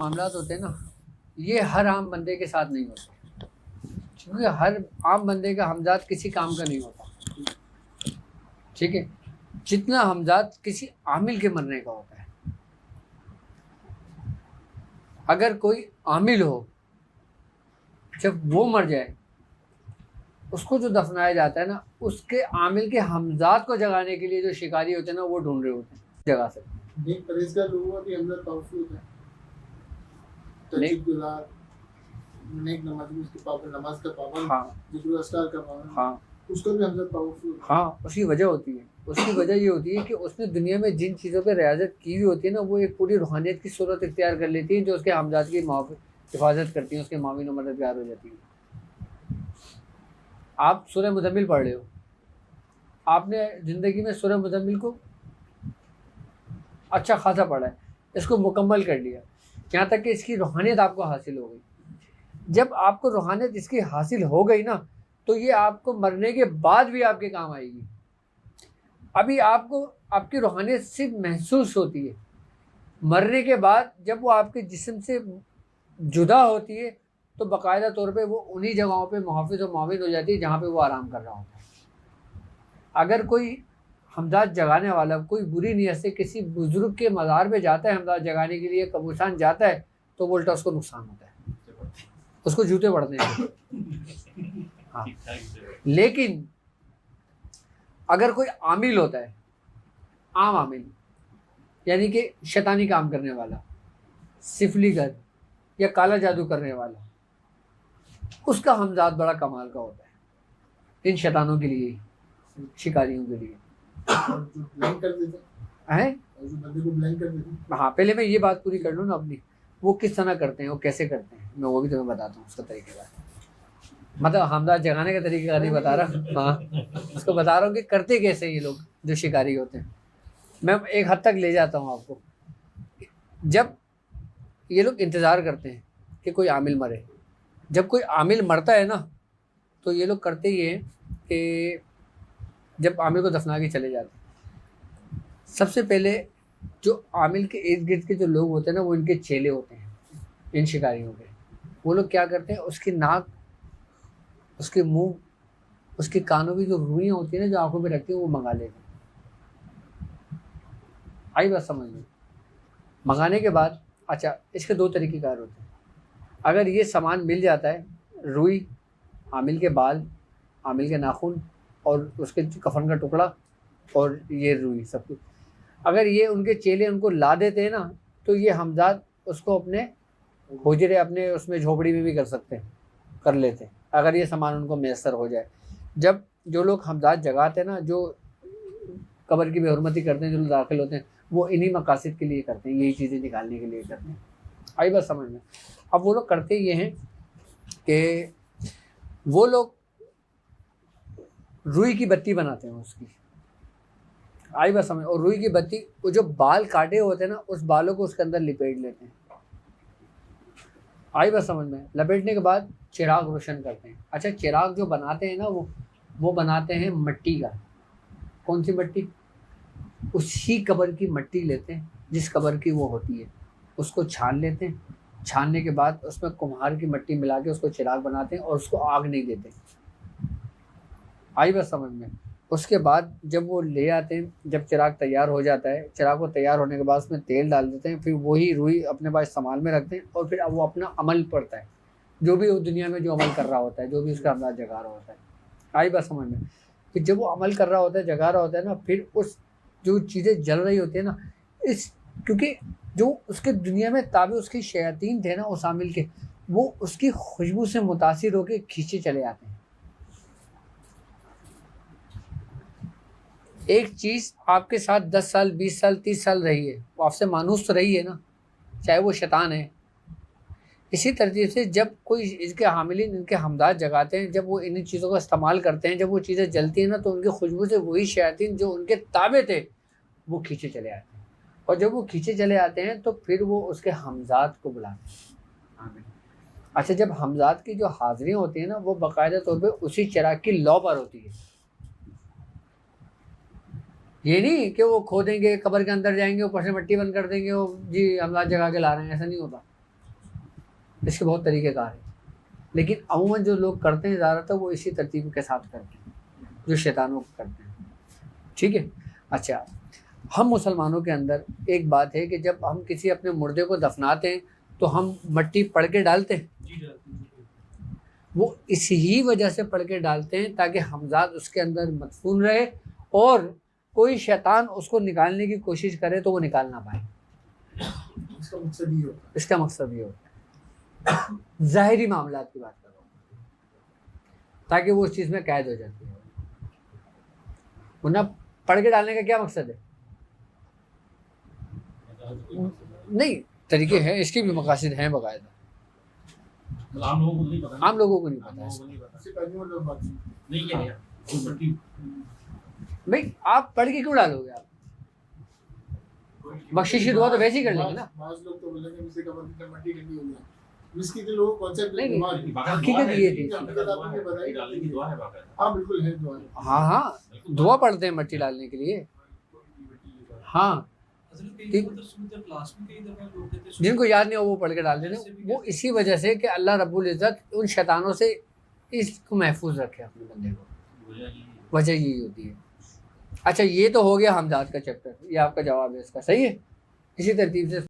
मामलात होते हैं ना, ये हर आम बंदे के साथ नहीं होते, क्योंकि हर आम बंदे का हमजाद किसी काम का नहीं होता, ठीक है, जितना हमजाद किसी आमिल के मरने का होता है। अगर कोई आमिल हो, जब वो मर जाए, उसको जो दफनाया जाता है ना, उसके आमिल के हमजाद को जगाने के लिए जो शिकारी होते हैं ना, वो ढूंढ रहे होते हैं जगा सकते हैं। एक परहेजगार लोगों के अंदर तवज्जो होता है, तजद्दुदार, नेक नमाज़ी, उसके पाबंद, नमाज का पाबंद, हाँ जिक्र अस्कार का पाबंद, हाँ उसका भी अंदर तवज्जो होता है। हाँ, उसकी वजह होती है। उसकी वजह ये होती है कि उसने दुनिया में जिन चीज़ों पे रियाजत की हुई होती है ना, वो एक पूरी रूहानियत की सूरत इख्तियार कर लेती है, जो उसके हमजाद की हिफाजत करती है, उसके माविन और मददगार हो जाती है। आप सूरह मुज़म्मिल पढ़ रहे हो, आपने ज़िंदगी में सूरह मुज़म्मिल को अच्छा खासा पढ़ा है, इसको मुकम्मल कर लिया, यहाँ तक कि इसकी रूहानियत आपको हासिल हो गई। जब आपको रूहानियत इसकी हासिल हो गई ना, तो ये आपको मरने के बाद भी आपके काम आएगी। अभी आपको आपकी रूहानियत सिर्फ महसूस होती है, मरने के बाद जब वो आपके जिस्म से जुदा होती है, तो बाकायदा तौर पे वो उन्हीं जगहों पे मुहाफ़िज़ और मुआविन हो जाती है जहाँ पे वो आराम कर रहा होता है। अगर कोई हमजाद जगाने वाला कोई बुरी नीयत से किसी बुजुर्ग के मज़ार पे जाता है, हमजाद जगाने के लिए कब्रिस्तान जाता है, तो उल्टा उसको नुकसान होता है, उसको जूते पड़ते हैं। हाँ, लेकिन अगर कोई आमिल होता है, आम आमिल, यानी कि शैतानी काम करने वाला, सिफलीगर या काला जादू करने वाला, उसका हमजाद बड़ा कमाल का होता है इन शैतानों के लिए, शिकारियों के लिए। और जो ब्लैंक कर देते हैं, हैं? और जो बंदे को ब्लैंक कर देते हैं, हाँ, पहले मैं ये बात पूरी कर लूँ ना अपनी, वो किस तरह करते हैं, वो कैसे करते हैं, मैं वो भी तुम्हें बताता हूँ उसका तरीकेकार। मतलब हमजाद जगाने का तरीका नहीं बता रहा, हाँ, उसको बता रहा हूँ कि करते कैसे ये लोग जो शिकारी होते हैं। मैं एक हद तक ले जाता हूँ आपको। जब ये लोग इंतज़ार करते हैं कि कोई आमिल मरे, जब कोई आमिल मरता है ना, तो ये लोग करते ये हैं कि जब आमिल को दफना के चले जाते हैं, सबसे पहले जो आमिल के इर्द गिर्द के जो लोग होते हैं ना, वो इनके चेले होते हैं, इन शिकारियों के। वो लोग क्या करते हैं, उसकी नाक, उसके मुंह, उसके कानों की जो रुइयाँ होती है ना, जो आंखों पे रखती है, वो मंगा लेते हैं। आई बात समझ में? मंगाने के बाद अच्छा, इसके दो तरीक़ेकार होते हैं। अगर ये सामान मिल जाता है, रुई, आमिल के बाल, आमिल के नाखून और उसके कफन का टुकड़ा और ये रुई, सब कुछ, अगर ये उनके चेले उनको ला देते हैं ना, तो ये हमजाद उसको अपने हुजरे, अपने उसमें झोपड़ी में भी कर सकते हैं, कर लेते हैं, अगर ये सामान उनको मैसर हो जाए। जब जो लोग हमजाद जगाते हैं ना, जो कब्र की बेहुरमती करते हैं, जो लोग दाखिल होते हैं, वो इन्हीं मकासद के लिए करते हैं, यही चीज़ें निकालने के लिए करते हैं। आई बात समझ में? अब वो लोग करते ये हैं कि वो लोग रुई की बत्ती बनाते हैं उसकी, आई बात समझ? और रुई की बत्ती, वो जो बाल काटे होते हैं ना, उस बालों को उसके अंदर लिपेट लेते हैं। आई बात समझ में? लपेटने के बाद चिराग रोशन करते हैं। अच्छा, चिराग जो बनाते हैं ना, वो बनाते हैं मिट्टी का। कौन सी मिट्टी? उसी कब्र की मिट्टी लेते हैं जिस कब्र की वो होती है, उसको छान लेते हैं। छानने के बाद उसमें कुम्हार की मिट्टी मिला के उसको चिराग बनाते हैं और उसको आग नहीं देते। आई बात समझ में? उसके बाद जब वो ले आते हैं, जब चिराग तैयार हो जाता है, चिराग को तैयार होने के बाद उसमें तेल डाल देते हैं, फिर वही रुई अपने पास इस्तेमाल में रखते हैं, और फिर अब वो अपना अमल पड़ता है, जो भी वो दुनिया में जो अमल कर रहा होता है, जो भी उसका अंदाज जगा रहा होता है। आई बात समझ में? फिर जब वो अमल कर रहा होता है, जगा रहा होता है ना, फिर उस जो चीज़ें जल रही होती है ना, इस क्योंकि जो उसके दुनिया में ताबे उसके शयातीन थे ना, उस आमिल के, वो उसकी खुशबू से मुतासिर होकर खींचे चले आते हैं। एक चीज़ आपके साथ 10 साल, 20 साल, 30 साल रही है, वो आपसे मानूस तो रही है ना, चाहे वो शैतान है। इसी तरतीब से जब कोई इसके हामिलीन इनके हमदाद जगाते हैं, जब वो इन चीज़ों का इस्तेमाल करते हैं, जब वो चीज़ें जलती हैं ना, तो उनकी खुशबू से वही शयातीन जो उनके ताबे थे, वो खींचे चले आते हैं। और जब वो खींचे चले आते हैं, तो फिर वो उसके हमजाद को बुलाते हैं, आमीन। अच्छा, जब हमजाद की जो हाज़िरियाँ होती हैं ना, वो बाकायदा तौर पे उसी चिराग की लौ पर होती है। ये नहीं कि वो खोदेंगे, कब्र के अंदर जाएंगे, ऊपर से मिट्टी बंद कर देंगे, वो जी हमजाद जगा के ला रहे हैं, ऐसा नहीं होता। इसके बहुत तरीक़ेकार हैं, लेकिन अमूमन जो लोग करते हैं ज़्यादातर वो इसी तरतीब के साथ करते हैं जो शैतानों को करते हैं। ठीक है। अच्छा, हम मुसलमानों के अंदर एक बात है कि जब हम किसी अपने मुर्दे को दफनाते हैं तो हम मट्टी पढ़ के डालते हैं, वो इसी वजह से पढ़ के डालते हैं ताकि हमजाद उसके अंदर मदफून रहे और कोई शैतान उसको निकालने की कोशिश करे तो वो निकाल ना पाए। इसका मकसद ये होता इसका मकसद ये होता है, ज़ाहिरी मामलात की बात कर रहा हूँ, ताकि वो उस चीज़ में कैद हो जाती है। वरना पढ़ के डालने का क्या मकसद है? नहीं, तरीके हैं, इसके भी मकासद हैं बाकायदा, आम लोगों को नहीं पता। आम लोगों को नहीं पता है। है। इससे पहले वो लोग बात नहीं किया गया। वो पट्टी भाई आप पढ़ के क्यों डालोगे? आप बख्शिश की दुआ तो वैसे ही कर लेंगे ना। बाज लोग तो बोलेंगे मुझसे कमर की मट्टी गंदी हो गया। मिस्की के लोग कॉन्सेप्ट नहीं, दिमाग नहीं, में। हकीकत ये थी। डालने की दुआ है बाकायदा। हाँ बिल्कुल है दुआ। हाँ हाँ, दुआ पढ़ते हैं मट्टी डालने के लिए। हाँ, जिनको याद नहीं हो वो पढ़ के डाल देना। वो इसी वजह से कि अल्लाह रब्बुल इज़्ज़त उन शैतानों से इसको महफूज रखे अपने बंदे को, वजह यही होती है। अच्छा, ये तो हो गया हमजाद का चैप्टर, ये आपका जवाब है इसका, सही है। इसी तरतीब से